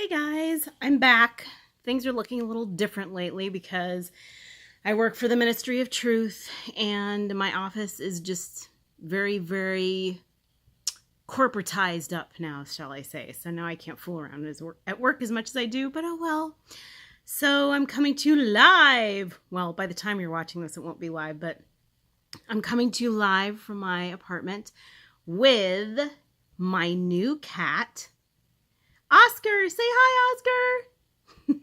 Hey guys, I'm back. Things are looking a little different lately because I work for the Ministry of Truth and my office is just very corporatized up now, shall I say. So now I can't fool around at work as much as I do, but oh well. So I'm coming to you live. Well, by the time you're watching this, it won't be live, but I'm coming to you live from my apartment with my new cat, Oscar. Say hi, Oscar.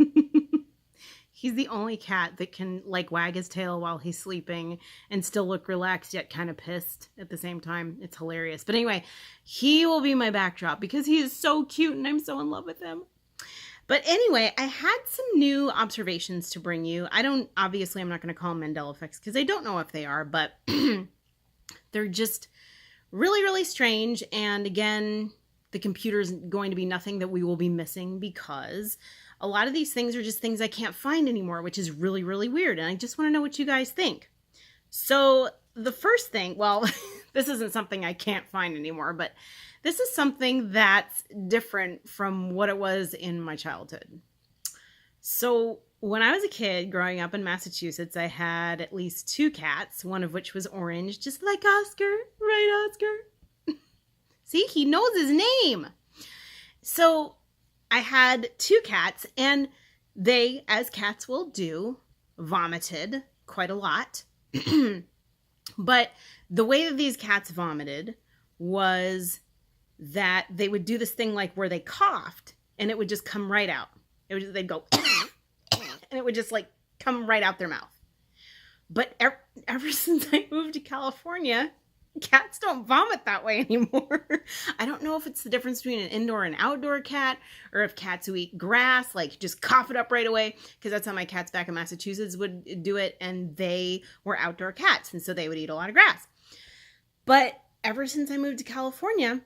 He's the only cat that can like wag his tail while he's sleeping and still look relaxed yet kind of pissed at the same time. It's hilarious. But anyway, he will be my backdrop because he is so cute and I'm so in love with him. But anyway, I had some new observations to bring you. Obviously I'm not going to call them Mandela effects because I don't know if they are, but they're just really strange. And again, the computer is going to be nothing that we will be missing because a lot of these things are just things I can't find anymore, which is really weird. And I just want to know what you guys think. So the first thing, well, this isn't something I can't find anymore, but this is something that's different from what it was in my childhood. So when I was a kid growing up in Massachusetts, I had at least 2 cats, one of which was orange, just like Oscar, right, Oscar? See, he knows his name. So I had 2 cats and they, as cats will do, vomited quite a lot. But the way that these cats vomited was that they would do this thing like where they coughed and it would just come right out. They'd go and it would just like come right out their mouth. But ever since I moved to California, cats don't vomit that way anymore. I don't know if it's the difference between an indoor and outdoor cat or if cats who eat grass like just cough it up right away, because that's how my cats back in Massachusetts would do it, and they were outdoor cats and so they would eat a lot of grass. But ever since I moved to California,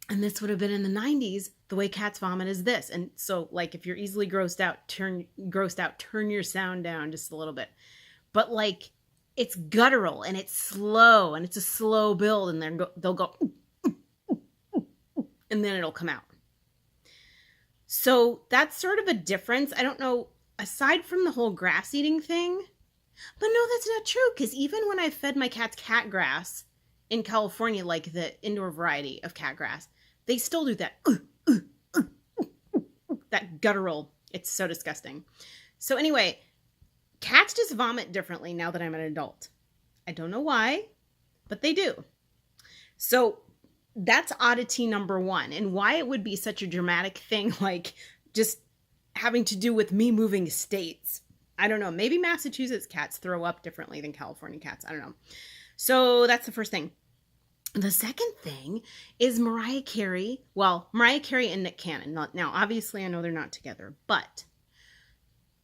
and this would have been in the 90s, the way cats vomit is this. And so like if you're easily grossed out, turn your sound down just a little bit. But like it's guttural and it's slow and it's a slow build, and then they'll go and then it'll come out. So that's sort of a difference. I don't know, aside from the whole grass eating thing. But no, that's not true, because even when I fed my cats cat grass in California, like the indoor variety of cat grass, they still do that that guttural. It's so disgusting. So anyway, cats just vomit differently now that I'm an adult. I don't know why, but they do. So that's oddity number 1, and why it would be such a dramatic thing, like just having to do with me moving states. I don't know. Maybe Massachusetts cats throw up differently than California cats. I don't know. So that's the first thing. The second thing is Mariah Carey. Well, Mariah Carey and Nick Cannon. Now, obviously, I know they're not together, but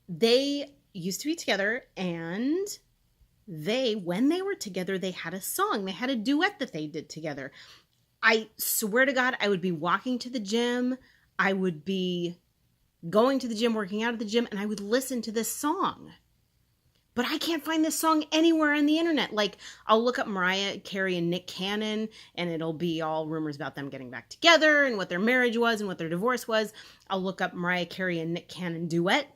they used to be together, and when they were together, they had a song. They had a duet that they did together. I swear to God, I would be walking to the gym. I would be going to the gym, working out at the gym, and I would listen to this song. But I can't find this song anywhere on the internet. Like, I'll look up Mariah Carey and Nick Cannon, and it'll be all rumors about them getting back together and what their marriage was and what their divorce was. I'll look up Mariah Carey and Nick Cannon duet.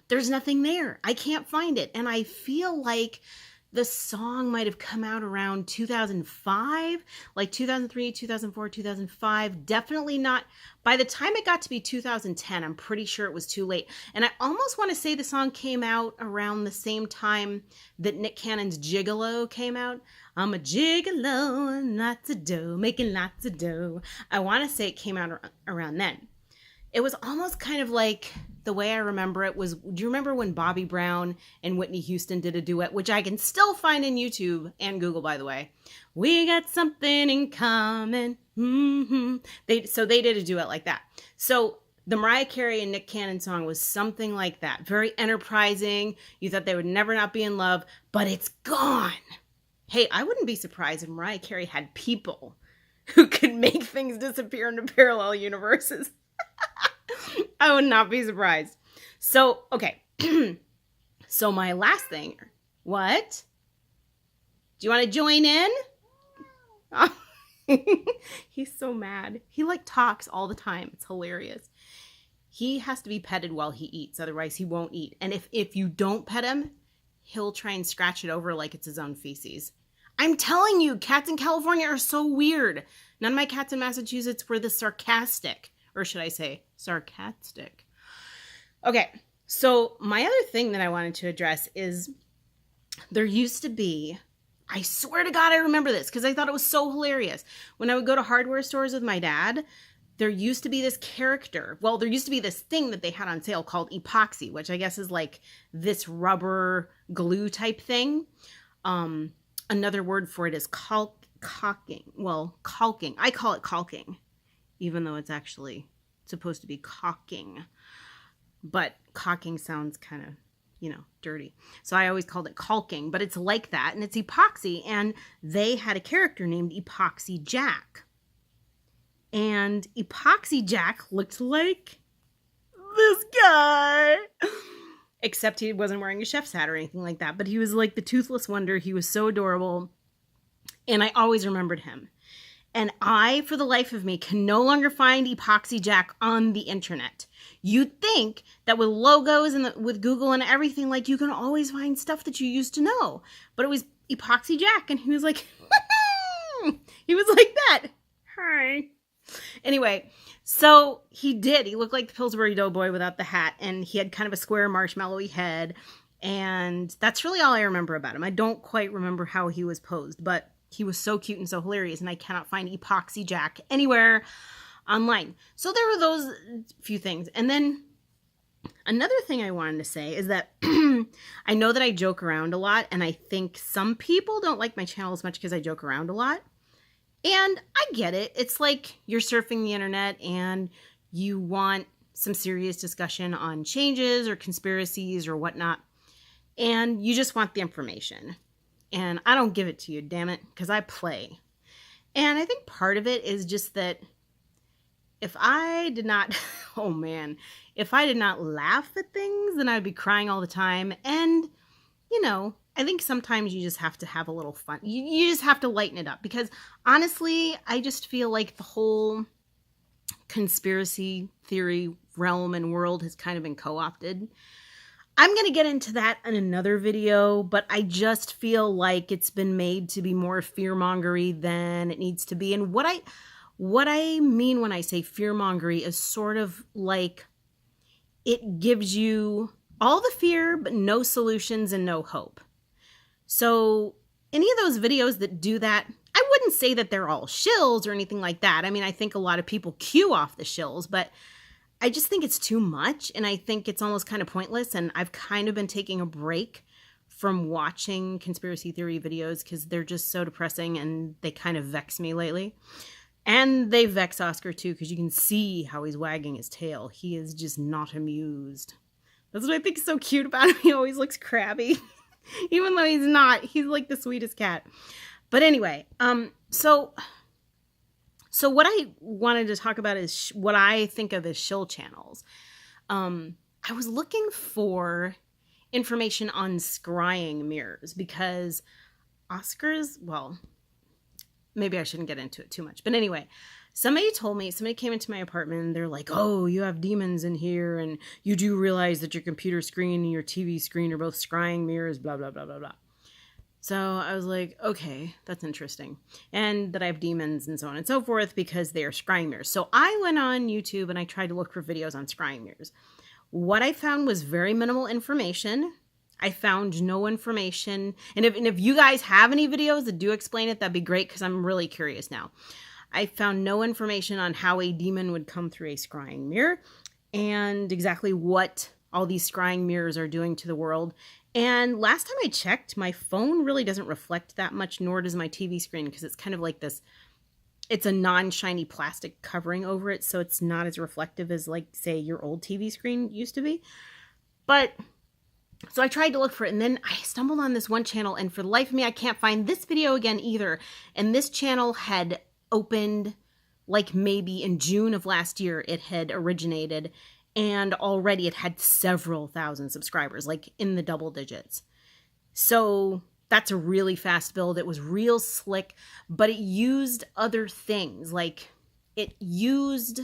There's nothing there. I can't find it. And I feel like the song might have come out around 2005, like 2003, 2004, 2005. Definitely not. By the time it got to be 2010, I'm pretty sure it was too late. And I almost want to say the song came out around the same time that Nick Cannon's Gigolo came out. I'm a gigolo and lots of dough, making lots of dough. I want to say it came out around then. It was almost kind of like, the way I remember it was, do you remember when Bobby Brown and Whitney Houston did a duet, which I can still find in YouTube and Google, by the way. We got something in common. So they did a duet like that. So the Mariah Carey and Nick Cannon song was something like that. Very enterprising. You thought they would never not be in love, but it's gone. Hey, I wouldn't be surprised if Mariah Carey had people who could make things disappear into parallel universes. I would not be surprised. So, okay. So my last thing. What? Do you want to join in? Oh, He's so mad. He like talks all the time. It's hilarious. he has to be petted while he eats. Otherwise, he won't eat. And if you don't pet him, he'll try and scratch it over like it's his own feces. I'm telling you, cats in California are so weird. None of my cats in Massachusetts were this sarcastic. Or should I say, sarcastic. Okay, so my other thing that I wanted to address is there used to be, I swear to God I remember this because I thought it was so hilarious. When I would go to hardware stores with my dad, there used to be this character. Well, there used to be this thing that they had on sale called Epoxy, which I guess is like this rubber glue type thing. Another word for it is caulking. Well, caulking. I call it caulking, even though it's actually supposed to be caulking. But caulking sounds kind of, dirty. So I always called it caulking, but it's like that, and it's epoxy. And they had a character named Epoxy Jack. And Epoxy Jack looked like this guy. Except he wasn't wearing a chef's hat or anything like that. But he was like the toothless wonder. He was so adorable. And I always remembered him. And I, for the life of me, can no longer find Epoxy Jack on the internet. You'd think that with logos and with Google and everything, like you can always find stuff that you used to know. But it was Epoxy Jack. And he was like, he was like that. Hi. Anyway, so he did. He looked like the Pillsbury Doughboy without the hat, and he had kind of a square marshmallowy head, and that's really all I remember about him. I don't quite remember how he was posed, but he was so cute and so hilarious, and I cannot find Epoxy Jack anywhere online. So there were those few things. And then another thing I wanted to say is that I know that I joke around a lot, and I think some people don't like my channel as much because I joke around a lot. And I get it. It's like you're surfing the internet and you want some serious discussion on changes or conspiracies or whatnot. And you just want the information. And I don't give it to you, damn it, because I play. And I think part of it is just that if I did not, if I did not laugh at things, then I'd be crying all the time. And, I think sometimes you just have to have a little fun. You just have to lighten it up because honestly, I just feel like the whole conspiracy theory realm and world has kind of been co-opted. I'm going to get into that in another video, but I just feel like it's been made to be more fear-mongery than it needs to be. And what I mean when I say fear-mongery is sort of like it gives you all the fear, but no solutions and no hope. So any of those videos that do that, I wouldn't say that they're all shills or anything like that. I mean, I think a lot of people cue off the shills, but I just think it's too much. And I think it's almost kind of pointless. And I've kind of been taking a break from watching conspiracy theory videos because they're just so depressing and they kind of vex me lately. And they vex Oscar too, because you can see how he's wagging his tail. He is just not amused. That's what I think is so cute about him. He always looks crabby. Even though he's not. He's like the sweetest cat. But anyway, so what I wanted to talk about is what I think of as shill channels. I was looking for information on scrying mirrors because Oscar's, well, maybe I shouldn't get into it too much. But anyway, somebody came into my apartment and they're like, oh, you have demons in here and you do realize that your computer screen and your TV screen are both scrying mirrors, blah, blah, blah, blah, blah. So I was like, okay, that's interesting. And that I have demons and so on and so forth because they are scrying mirrors. So I went on YouTube and I tried to look for videos on scrying mirrors. What I found was very minimal information. I found no information. And if you guys have any videos that do explain it, that'd be great because I'm really curious now. I found no information on how a demon would come through a scrying mirror and exactly what all these scrying mirrors are doing to the world. And last time I checked, my phone really doesn't reflect that much, nor does my TV screen, because it's kind of like this, it's a non-shiny plastic covering over it, so it's not as reflective as, like, say, your old TV screen used to be. But, so I tried to look for it, and then I stumbled on this one channel, and for the life of me, I can't find this video again either. And this channel had opened, like, maybe in June of last year, it had originated, and already it had several thousand subscribers, like in the double digits. So that's a really fast build. It was real slick, but it used other things. Like it used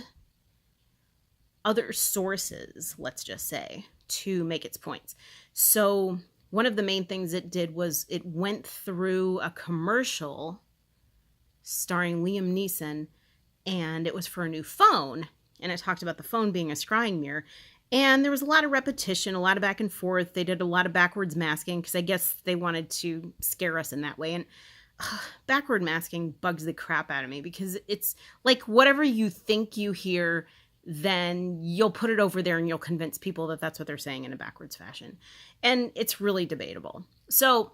other sources, let's just say, to make its points. So one of the main things it did was it went through a commercial starring Liam Neeson, and it was for a new phone. And it talked about the phone being a scrying mirror. And there was a lot of repetition, a lot of back and forth. They did a lot of backwards masking because I guess they wanted to scare us in that way. And backward masking bugs the crap out of me because it's like whatever you think you hear, then you'll put it over there and you'll convince people that that's what they're saying in a backwards fashion. And it's really debatable. So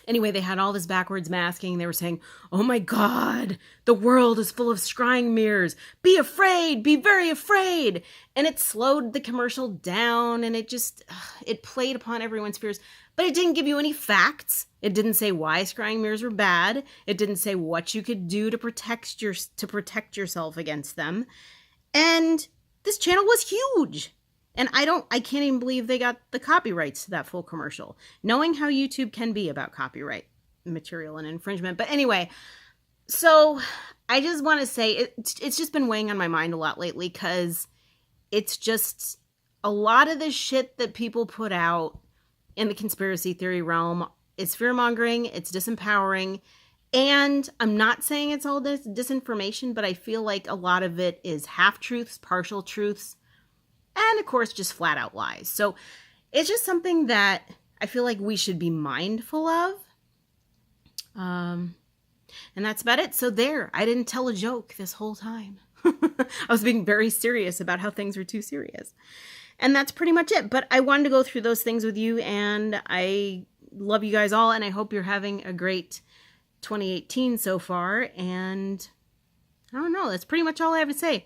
anyway, they had all this backwards masking. They were saying, oh my God, the world is full of scrying mirrors. Be afraid, be very afraid. And it slowed the commercial down and it played upon everyone's fears. But it didn't give you any facts. It didn't say why scrying mirrors were bad. It didn't say what you could do to protect yourself against them. And this channel was huge. And I can't even believe they got the copyrights to that full commercial. Knowing how YouTube can be about copyright material and infringement. But anyway, so I just want to say it's just been weighing on my mind a lot lately because it's just a lot of the shit that people put out in the conspiracy theory realm is fear-mongering, it's disempowering, and I'm not saying it's all disinformation, but I feel like a lot of it is half-truths, partial truths, and of course, just flat out lies. So it's just something that I feel like we should be mindful of. And that's about it. So there, I didn't tell a joke this whole time. I was being very serious about how things were too serious. And that's pretty much it. But I wanted to go through those things with you. And I love you guys all. And I hope you're having a great 2018 so far. And I don't know. That's pretty much all I have to say.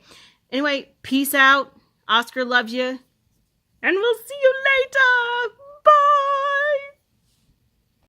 Anyway, peace out. Oscar loves you, and we'll see you later.